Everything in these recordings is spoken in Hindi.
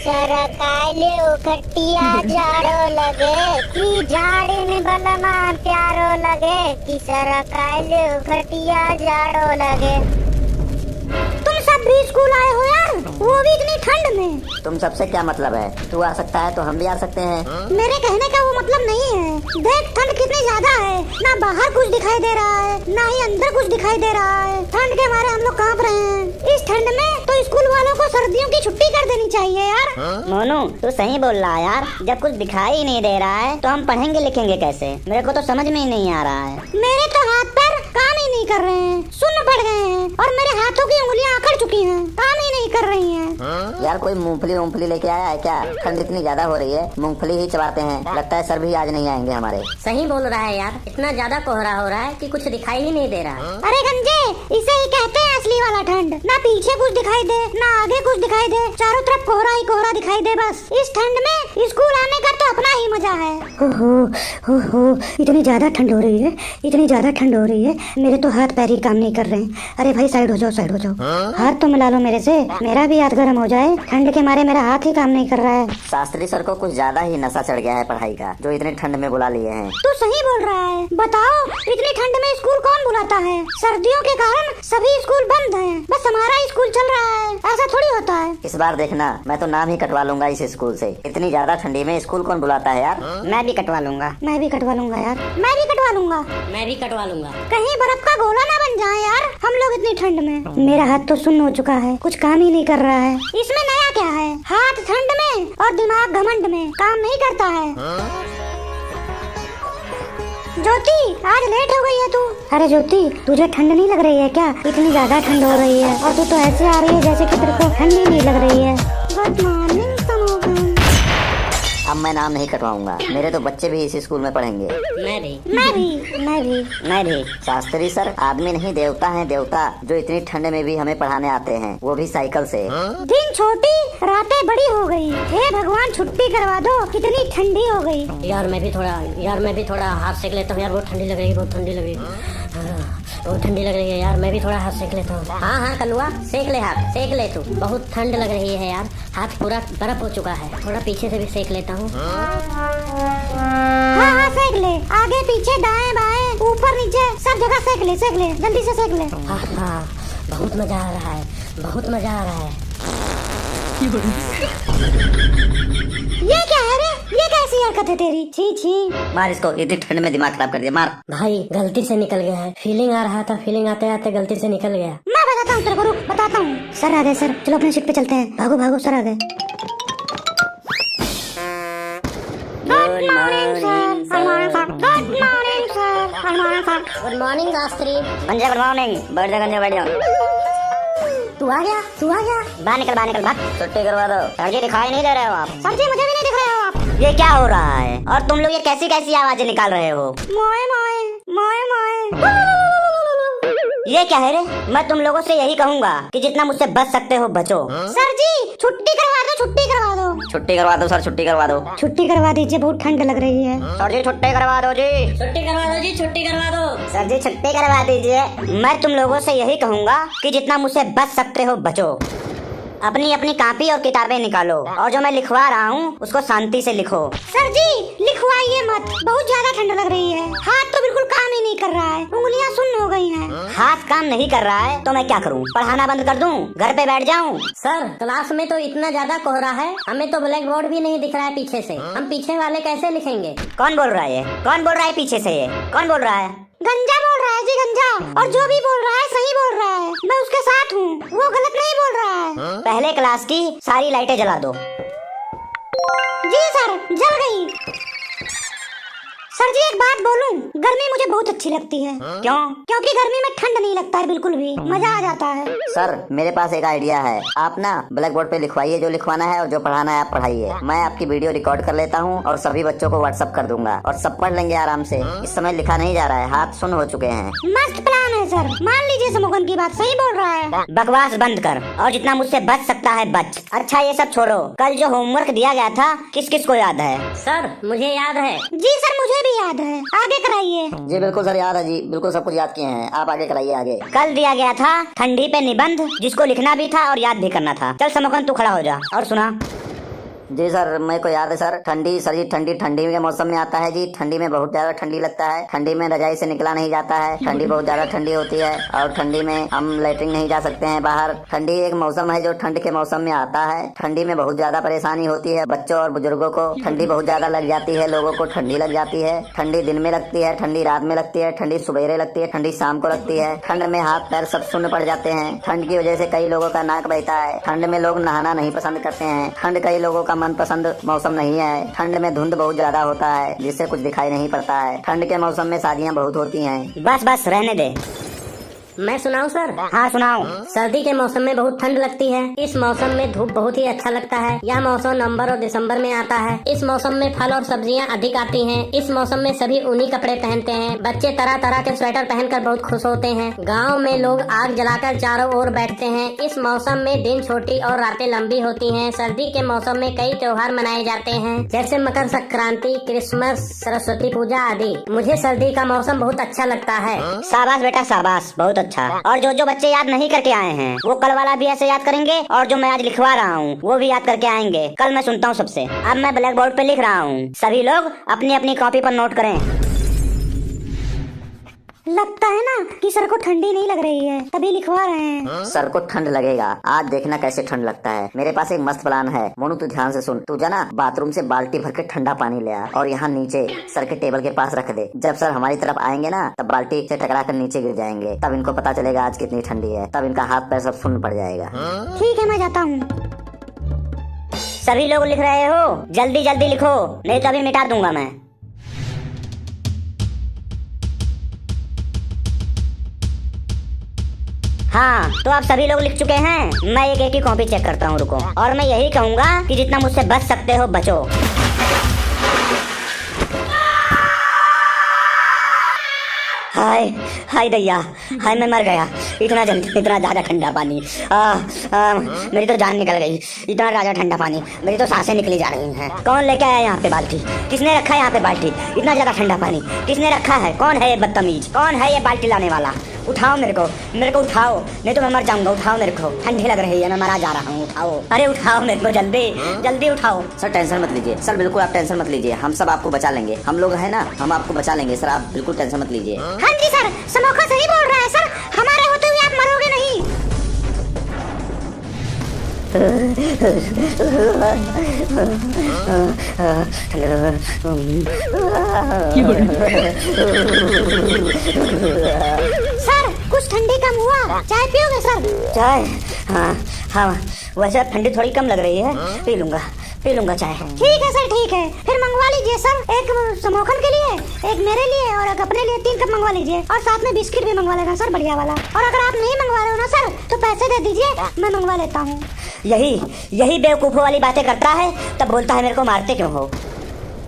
सरकाले खटिया झाड़ो लगे कि झाड़ने बलमा प्यारो लगे कि सरकाले खटिया झाड़ो लगे। तुम सब भी स्कूल आए हो यार, वो भी इतनी ठंड में। तुम सबसे क्या मतलब है? तू आ सकता है तो हम भी आ सकते हैं। मेरे कहने का वो मतलब नहीं है। देख ठंड कितनी ज्यादा है, ना बाहर कुछ दिखाई दे रहा है ना ही अंदर कुछ दिखाई दे रहा है। ठंड के मारे हम लोग कांप रहे हैं। इस ठंड में तो स्कूल वालों को सर्दियों की छुट्टी कर देनी चाहिए यार। मोनू तू सही बोल रहा है यार, जब कुछ दिखाई ही नहीं दे रहा है तो हम पढ़ेंगे लिखेंगे कैसे? मेरे को तो समझ में ही नहीं आ रहा है। मेरे तो हाथ पैर काम ही नहीं कर रहे हैं, सुन्न पड़ गए हैं और मेरे हाथों की उंगलियां आकड़ चुकी हैं, काम ही नहीं कर रही हैं। यार कोई मूंगफली लेके आया है क्या? ठंड इतनी ज्यादा हो रही है, मूंगफली ही चबाते हैं। लगता है सर भी आज नहीं आएंगे हमारे। सही बोल रहा है यार, इतना ज्यादा कोहरा हो रहा है कि कुछ दिखाई ही नहीं दे रहा। अरे गंजे, इसे ही कहते हैं असली वाला ठंड। ना पीछे कुछ दिखाई दे ना आगे कुछ दिखाई दे, चारों तरफ कोहरा ही कोहरा दिखाई दे बस। इस ठंड में स्कूल आने का तो अपना ही मजा है। हो इतनी ज्यादा ठंड हो रही है, इतनी ज्यादा ठंड हो रही है, मेरे तो हाथ पैर ही काम नहीं कर रहे हैं। अरे भाई साइड हो जाओ, साइड हो जाओ। हाथ तो मिला लो मेरे से, मेरा भी हाथ गर्म हो जाए। ठंड के मारे मेरा हाथ ही काम नहीं कर रहा है। शास्त्री सर को कुछ ज्यादा ही नशा चढ़ गया है पढ़ाई का, जो इतनी ठंड में बुला लिए हैं। तू सही बोल रहा है। बताओ इतनी ठंड में स्कूल कौन बुलाता है? सर्दियों के कारण सभी स्कूल बंद हैं, बस हमारा स्कूल चल रहा है। ऐसा थोड़ी होता है। इस बार देखना, मैं तो नाम ही कटवा लूंगा इस स्कूल से। इतनी ज्यादा ठंडी में स्कूल कौन बुलाता है यार? मैं भी कटवा लूंगा, मैं भी कटवा लूंगा यार, मैं भी कटवा लूंगा। मैं भी कटवा लूंगा। कहीं बर्फ का गोला ना बन जाए यार हम लोग इतनी ठंड में। मेरा हाथ तो सुन्न हो चुका है, कुछ काम ही नहीं कर रहा है। इसमें नया क्या है? हाथ ठंड में और दिमाग घमंड में काम नहीं करता है। ज्योति आज लेट हो गई है तू। अरे ज्योति, तुझे ठंड नहीं लग रही है क्या? इतनी ज्यादा ठंड हो रही है और तू तो ऐसे आ रही है जैसे कि तेरे को ठंड ही नहीं लग रही है। गुड मॉर्निंग सनोगन। अब मैं नाम नहीं कटवाऊंगा, मेरे तो बच्चे भी इस स्कूल में पढ़ेंगे। मैं भी। मैं भी। शास्त्री सर आदमी नहीं देवता हैं, देवता, जो इतनी ठंड में भी हमें पढ़ाने आते हैं, वो भी साइकिल से। दिन छोटी रातें बड़ी हो गई। हे भगवान छुट्टी करवा दो, कितनी ठंडी हो गई। यार मैं भी थोड़ा हाथ सेक लेता हूँ यार, बहुत ठंडी लग रही है, बहुत ठंडी लग रही है, बहुत ठंडी लग रही है यार। मैं भी थोड़ा हाथ सेक लेता हूँ। हाँ कलुआ, सेक ले हाथ, सेक ले तू। बहुत ठंड लग रही है यार, हाथ पूरा बर्फ हो चुका है। थोड़ा पीछे से भी सेक लेता हूँ। हाँ सेक ले, आगे पीछे दाएं बाएं ऊपर नीचे सब जगह सेक ले, जल्दी से सेक ले। हाँ बहुत मजा आ रहा है, बहुत मजा आ रहा है। ये क्या है रे? ये कैसी हरकत है तेरी? छी छी। मार इसको, इतनी ठंड में दिमाग खराब कर दिया, मार। भाई गलती से निकल गया है, फीलिंग आ रहा था, फीलिंग आते आते गलती से निकल गया। मैं बताता हूँ तेरे को, रुक बताता हूँ। सर आ गए सर, चलो अपने सीट पे चलते हैं। भागो भागो, सर आ गए। Good morning sir. Good morning sir. Good morning Shastri. गंजा गुड मॉर्निंग, बैठ जा गंजा, बैठ जाओ। तू आ गया। बाहर निकल भाग। छुट्टी करवा दो। सर जी दिखाई नहीं दे रहे हो आप? सर जी मुझे भी नहीं दिख रहे हो आप। ये क्या हो रहा है? और तुम लोग ये कैसी कैसी आवाजें निकाल रहे हो? मोए मोए मोए मोए। ये क्या है रे? मैं तुम लोगों से यही कहूँगा कि जितना मुझसे बच सकते हो बचो। सर जी छुट्टी करवा दो, छुट्टी करवा दो। छुट्टी करवा दो सर, छुट्टी करवा दो। छुट्टी करवा दीजिए, बहुत ठंड लग रही है। सर जी छुट्टी करवा दो जी। छुट्टी करवा दो जी, छुट्टी करवा दो। सर जी छुट्टी करवा दीजिए। मैं तुम लोगों से यही कहूँगा कि जितना मुझसे बच सकते हो बचो। अपनी अपनी कॉपी और किताबें निकालो और जो मैं लिखवा रहा हूँ उसको शांति से लिखो। सर जी लिखवाइए मत, बहुत ज्यादा ठंड लग रही है। हाथ तो बिल्कुल काम ही नहीं कर रहा है, उंगलियां सुन्न हो गई हैं। हाथ काम नहीं कर रहा है तो मैं क्या करूँ? पढ़ाना बंद कर दूँ? घर पे बैठ जाऊँ? सर क्लास में तो इतना ज्यादा कोहरा है, हमें तो ब्लैक बोर्ड भी नहीं दिख रहा है पीछे से। हम पीछे वाले कैसे लिखेंगे? कौन बोल रहा है? कौन बोल रहा है पीछे से? ये कौन बोल रहा है? गंजा बोल रहा है जी, गंजा। और जो भी बोल रहा है सही बोल रहा है, मैं उसके साथ हूँ, वो गलत नहीं बोल रहा है। पहले क्लास की सारी लाइटें जला दो। जी सर, जल गई। सर जी एक बात बोलूं, गर्मी मुझे बहुत अच्छी लगती है। क्यों? क्योंकि गर्मी में ठंड नहीं लगता है बिल्कुल भी, मजा आ जाता है। सर मेरे पास एक आइडिया है, आप ना ब्लैक बोर्ड पे लिखवाइए जो लिखवाना है और जो पढ़ाना है आप पढ़ाइए। मैं आपकी वीडियो रिकॉर्ड कर लेता हूँ और सभी बच्चों को व्हाट्सएप कर दूंगा और सब पढ़ लेंगे आराम से। इस समय लिखा नहीं जा रहा है, हाथ सुन्न हो चुके हैं। मस्त प्लान है सर, मान लीजिए समुगन की बात सही बोल रहा है। बकवास बंद कर और जितना मुझसे बच सकता है बच। अच्छा ये सब छोड़ो, कल जो होमवर्क दिया गया था किस किस को याद है? सर मुझे याद है। जी सर मुझे भी याद है, आगे कराइए। जी बिल्कुल सर याद है जी, बिल्कुल सब कुछ याद किए हैं, आप आगे कराइए आगे। कल दिया गया था ठंडी पे निबंध, जिसको लिखना भी था और याद भी करना था। चल समोकन तू खड़ा हो जा और सुना। जी सर, मेरे को याद है सर। ठंडी सर जी, ठंडी के मौसम में आता है जी। ठंडी में बहुत ज्यादा ठंडी लगता है। ठंडी में रजाई से निकला नहीं जाता है। ठंडी बहुत ज्यादा ठंडी होती है और ठंडी में हम लैट्रिन नहीं जा सकते हैं बाहर। ठंडी एक मौसम है जो ठंड के मौसम में आता है। ठंडी में बहुत ज्यादा परेशानी होती है बच्चों और बुजुर्गों को। ठंडी बहुत ज्यादा लग जाती है, लोगों को ठंडी लग जाती है। ठंडी दिन में लगती है, ठंडी रात में लगती है, ठंडी सुबेरे लगती है, ठंडी शाम को लगती है। ठंड में हाथ पैर सब सुन्न पड़ जाते हैं। ठंड की वजह से कई लोगों का नाक बहता है। ठंड में लोग नहाना नहीं पसंद करते हैं। ठंड कई लोगों का मनपसंद मौसम नहीं है। ठंड में धुंध बहुत ज्यादा होता है जिससे कुछ दिखाई नहीं पड़ता है। ठंड के मौसम में शादियाँ बहुत होती हैं। बस बस रहने दे। मैं सुनाऊं सर? हाँ सुनाओ। सर्दी के मौसम में बहुत ठंड लगती है। इस मौसम में धूप बहुत ही अच्छा लगता है। यह मौसम नवंबर और दिसंबर में आता है। इस मौसम में फल और सब्जियां अधिक आती हैं। इस मौसम में सभी ऊनी कपड़े पहनते हैं। बच्चे तरह तरह के स्वेटर पहनकर बहुत खुश होते हैं। गांव में लोग आग जलाकर चारों ओर बैठते हैं। इस मौसम में दिन छोटी और रातें लंबी होती हैं। सर्दी के मौसम में कई त्योहार मनाए जाते हैं जैसे मकर संक्रांति, क्रिसमस, सरस्वती पूजा आदि। मुझे सर्दी का मौसम बहुत अच्छा लगता है। शाबाश बेटा शाबाश, बहुत अच्छा। और जो बच्चे याद नहीं करके आए हैं वो कल वाला भी ऐसे याद करेंगे और जो मैं आज लिखवा रहा हूँ वो भी याद करके आएंगे। कल मैं सुनता हूँ सबसे। अब मैं ब्लैक बोर्ड पे लिख रहा हूँ, सभी लोग अपनी अपनी कॉपी पर नोट करें। लगता है ना कि सर को ठंडी नहीं लग रही है तभी लिखवा रहे हैं। सर को ठंड लगेगा, आज देखना कैसे ठंड लगता है। मेरे पास एक मस्त प्लान है मोनू, तू ध्यान से सुन। तू जाना बाथरूम से बाल्टी भर के ठंडा पानी ले आ और यहाँ नीचे सर के टेबल के पास रख दे। जब सर हमारी तरफ आएंगे ना तब बाल्टी से टकरा कर नीचे गिर जाएंगे। तब इनको पता चलेगा आज कितनी ठंडी है। तब इनका हाथ पैर सब सुन्न पड़ जाएगा। ठीक है मैं जाता हूँ। सभी लोग लिख रहे हो? जल्दी जल्दी लिखो नहीं तो अभी मिटा दूंगा मैं। हाँ तो आप सभी लोग लिख चुके हैं। मैं एक ही कॉपी चेक करता हूँ, रुको। और मैं यही कहूँगा कि जितना मुझसे बच सकते हो बचो। हाय हाय दैया, हाय मैं मर गया। इतना जल्दी, इतना ज्यादा ठंडा पानी। मेरी तो जान निकल गई। इतना ज्यादा ठंडा पानी, मेरी तो सांसें निकली जा रही हैं। कौन लेके आया यहाँ पे बाल्टी? किसने रखा है यहाँ पे बाल्टी? इतना ज्यादा ठंडा पानी किसने रखा है? कौन है ये बदतमीज? कौन है ये बाल्टी लाने वाला? उठाओ मेरे को उठाओ नहीं तो मैं मर जाऊंगा। उठाओ मेरे को, ठंडी लग रही है, मैं मरा जा रहा हूँ। उठाओ, अरे उठाओ मेरे को, जल्दी जल्दी उठाओ। सर टेंशन मत लीजिए सर, बिल्कुल आप टेंशन मत लीजिए। हम सब आपको बचा लेंगे। हम लोग है ना, हम आपको बचा लेंगे सर, आप बिल्कुल टेंशन मत लीजिए। हाँ जी सर, समोखा सही बोल रहा है सर। हमारे होते हुए आप मरोगे नहीं। सर कुछ ठंडी कम हुआ? चाय पियोगे सर? चाय? हाँ वैसे ठंडी थोड़ी कम लग रही है, पी लूंगा चाय। ठीक है सर, ठीक है। फिर मंगवा लीजिए सर, एक समोखन के लिए, एक मेरे लिए और एक अपने लिए 3 कप मंगवा लीजिए। और साथ में बिस्किट भी मंगवा लेना सर, बढ़िया वाला। और अगर आप नहीं मंगवा रहे हो ना सर तो पैसे दे दीजिए, मैं मंगवा लेता हूँ। यही बेवकूफों वाली बातें करता है तब बोलता है मेरे को मारते क्यों हो।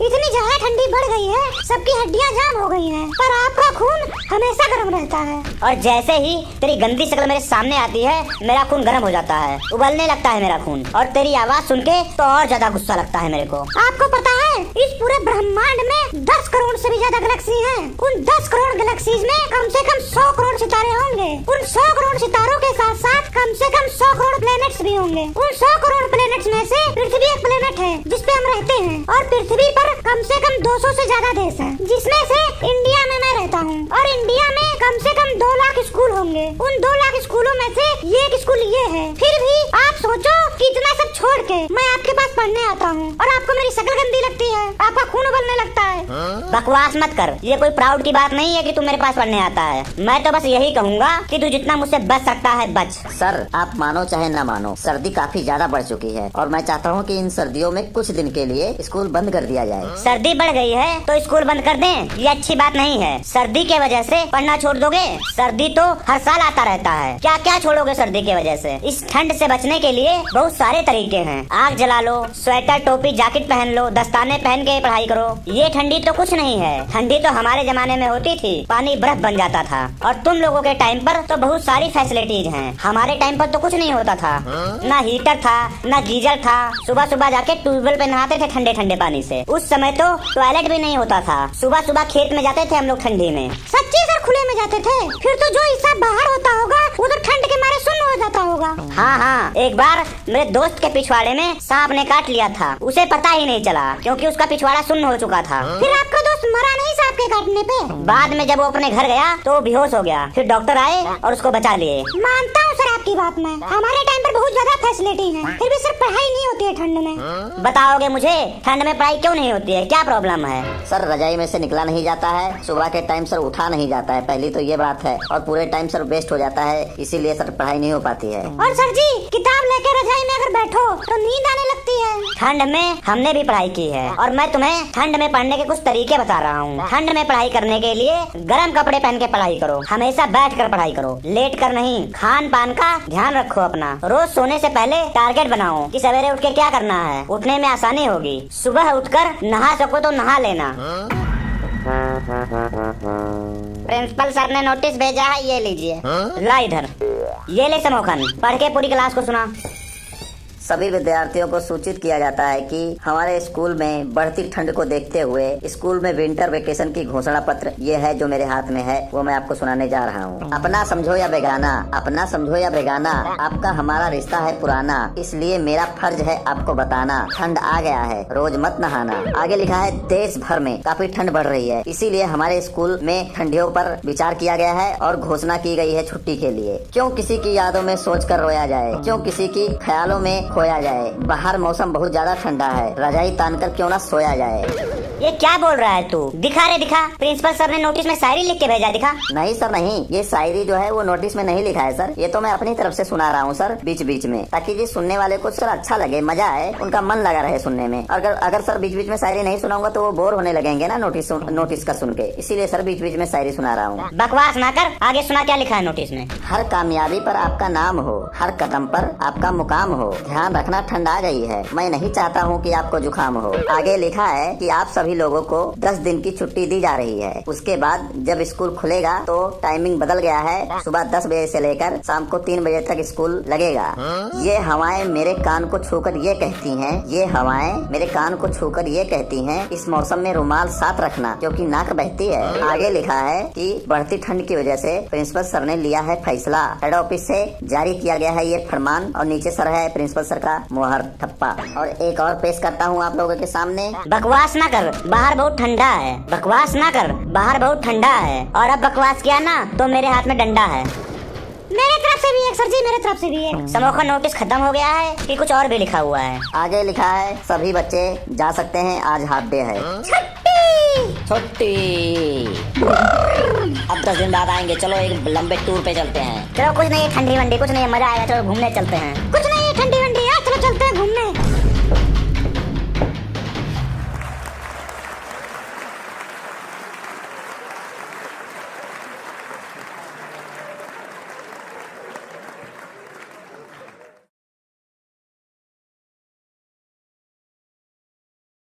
इतनी ज्यादा ठंडी बढ़ गई है, सबकी हड्डियां जाम हो गई हैं, पर आपका खून हमेशा गर्म रहता है। और जैसे ही तेरी गंदी शक्ल मेरे सामने आती है मेरा खून गर्म हो जाता है, उबलने लगता है मेरा खून। और तेरी आवाज सुन के तो और ज्यादा गुस्सा लगता है मेरे को। आपको पता है इस पूरे ब्रह्मांड में 10 करोड़ से भी ज्यादा गैलेक्सी हैं। उन 10 करोड़ गैलेक्सीज में कम से कम 100 करोड़ सितारे होंगे। उन 100 करोड़ सितारों के साथ साथ कम से कम 100 करोड़ प्लैनेट्स भी होंगे। उन 100 करोड़ प्लैनेट्स में से पृथ्वी एक प्लैनेट है जिसपे हम रहते हैं। और पृथ्वी पर कम से कम 200 से ज्यादा देश हैं, जिसमें से इंडिया में मैं रहता हूँ। और इंडिया में कम से कम 2 लाख स्कूल होंगे। उन 2 लाख स्कूलों में से एक स्कूल ये है। फिर भी आप सोचो कि इतना सब छोड़ के मैं आपके पास पढ़ने आता हूँ और आपको मेरी शक्ल गंदी लगती है, आपका खून उबलने लगता है। बकवास मत कर, ये कोई प्राउड की बात नहीं है कि तू मेरे पास पढ़ने आता है। मैं तो बस यही कहूँगा कि तू जितना मुझसे बच सकता है बच। सर आप मानो चाहे ना मानो, सर्दी काफी ज्यादा बढ़ चुकी है और मैं चाहता हूँ कि इन सर्दियों में कुछ दिन के लिए स्कूल बंद कर दिया जाए। सर्दी बढ़ गई है तो स्कूल बंद कर दें, ये अच्छी बात नहीं है। सर्दी के वजह से पढ़ना छोड़ दोगे? सर्दी तो हर साल आता रहता है, क्या क्या छोड़ोगे सर्दी के वजह से? इस ठंड से बचने के लिए बहुत सारे तरीके हैं। आग जला लो, स्वेटर टोपी जैकेट पहन लो, दस्ताने पहन के पढ़ाई करो। ये ठंडी तो कुछ नहीं है। ठंडी तो हमारे जमाने में होती थी, पानी बर्फ बन जाता था। और तुम लोगों के टाइम पर तो बहुत सारी फैसिलिटीज हैं। हमारे टाइम पर तो कुछ नहीं होता था, ना हीटर था ना गीजर था। सुबह सुबह जाके ट्यूबवेल पे नहाते थे ठंडे ठंडे पानी से। उस समय तो टॉयलेट भी नहीं होता था। सुबह सुबह खेत में जाते थे हम लोग ठंडी ठंडी में। सच्ची सर खुले में जाते थे? फिर तो जो हिस्सा बाहर होता होगा वो तो ठंड के मारे सुन्न हो जाता होगा। हाँ हाँ, एक बार मेरे दोस्त के पिछवाड़े में सांप ने काट लिया था, उसे पता ही नहीं चला क्योंकि उसका पिछवाड़ा सुन्न हो चुका था। फिर आपका दोस्त मरा नहीं सांप के काटने पे? बाद में जब वो अपने घर गया तो वो बेहोश हो गया, फिर डॉक्टर आए और उसको बचा लिए। मानता हूँ सर आपकी बात में, हमारे टाइम पर बहुत ज्यादा फैसिलिटी है, फिर भी सर पढ़ाई नहीं होती है ठंड में। बताओगे मुझे ठंड में पढ़ाई क्यों नहीं होती है, क्या प्रॉब्लम है? सर रजाई में से निकला नहीं जाता है, सुबह के टाइम सर उठा नहीं जाता है, पहली तो ये बात है, और पूरे टाइम सर वेस्ट हो जाता है, इसीलिए सर पढ़ाई नहीं हो पाती है। और सर जी किताब लेके रजाई में अगर बैठो तो नींद आने लगती है। ठंड में हमने भी पढ़ाई की है और मैं तुम्हें ठंड में पढ़ने के कुछ तरीके बता रहा हूँ। ठंड में पढ़ाई करने के लिए गर्म कपड़े पहन के पढ़ाई करो, हमेशा बैठ कर पढ़ाई करो, लेट कर नहीं। खान पान का ध्यान रखो अपना, रोज सोने से पहले टारगेट बनाओ कि सवेरे उठ के क्या करना है, उठने में आसानी होगी। सुबह उठकर नहा सको तो नहा लेना। प्रिंसिपल सर ने नोटिस भेजा है, ये लीजिए। ला इधर, ये ले समोखन, पढ़ के पूरी क्लास को सुना। सभी विद्यार्थियों को सूचित किया जाता है कि हमारे स्कूल में बढ़ती ठंड को देखते हुए स्कूल में विंटर वेकेशन की घोषणा पत्र ये है जो मेरे हाथ में है, वो मैं आपको सुनाने जा रहा हूँ। अपना समझो या बेगाना, अपना समझो या बेगाना, आपका हमारा रिश्ता है पुराना, इसलिए मेरा फर्ज है आपको बताना, ठंड आ गया है, रोज मत नहाना। आगे लिखा है देश भर में काफी ठंड बढ़ रही है, इसीलिए हमारे स्कूल में ठंडियों पर विचार किया गया है और घोषणा की गई है छुट्टी के लिए। क्यों किसी की यादों में सोच कर रोया जाए, क्यों किसी की ख्यालों में खोया जाए, बाहर मौसम बहुत ज्यादा ठंडा है, रजाई तानकर क्यों ना सोया जाए। ये क्या बोल रहा है तू? दिखा रे दिखा, प्रिंसिपल सर ने नोटिस में शायरी लिख के भेजा, दिखा। नहीं सर नहीं, ये शायरी जो है वो नोटिस में नहीं लिखा है सर, ये तो मैं अपनी तरफ से सुना रहा हूँ सर बीच बीच में, ताकि जी सुनने वाले को सर अच्छा लगे, मजा आए, उनका मन लगा रहे सुनने में। अगर सर बीच बीच में शायरी नहीं सुनाऊंगा तो वो बोर होने लगेंगे ना नोटिस का सुन के, इसीलिए सर बीच बीच में शायरी सुना रहा हूँ। बकवास ना कर, आगे सुना क्या लिखा है नोटिस में। हर कामयाबी पर आपका नाम हो, हर कदम पर आपका मुकाम हो, ध्यान रखना ठंड आ गई है, मैं नहीं चाहता हूँ कि आपको जुकाम हो। आगे लिखा है कि आप सभी लोगों को 10 दिन की छुट्टी दी जा रही है, उसके बाद जब स्कूल खुलेगा तो टाइमिंग बदल गया है, सुबह 10 बजे से लेकर शाम को 3 बजे तक स्कूल लगेगा। ये हवाएं मेरे कान को छूकर ये कहती हैं, ये हवाएं मेरे कान को छूकर ये कहती हैं, इस मौसम में रुमाल साथ रखना क्योंकि नाक बहती है। आगे लिखा है कि बढ़ती ठंड की वजह से प्रिंसिपल सर ने लिया है फैसला, हेड ऑफिस से जारी किया गया है ये फरमान, और नीचे सर है प्रिंसिपल सर का मुहर ठप्पा। और एक और पेश करता हूँ आप लोगों के सामने। बकवास ना कर, बाहर बहुत ठंडा है, बकवास ना कर, बाहर बहुत ठंडा है, और अब बकवास किया ना तो मेरे हाथ में डंडा है। मेरे तरफ से भी एक सर जी, मेरे तरफ से भी एक। समोखन नोटिस खत्म हो गया है कि कुछ और भी लिखा हुआ है? आगे लिखा है सभी बच्चे जा सकते हैं, आज हाफ डे है। छुट्टी। अब 10 दिन बाद आएंगे, चलो एक लंबे टूर पे चलते हैं। चलो कुछ नहीं, ठंडी वंडी कुछ नहीं, मजा आएगा, चलो घूमने चलते हैं। कुछ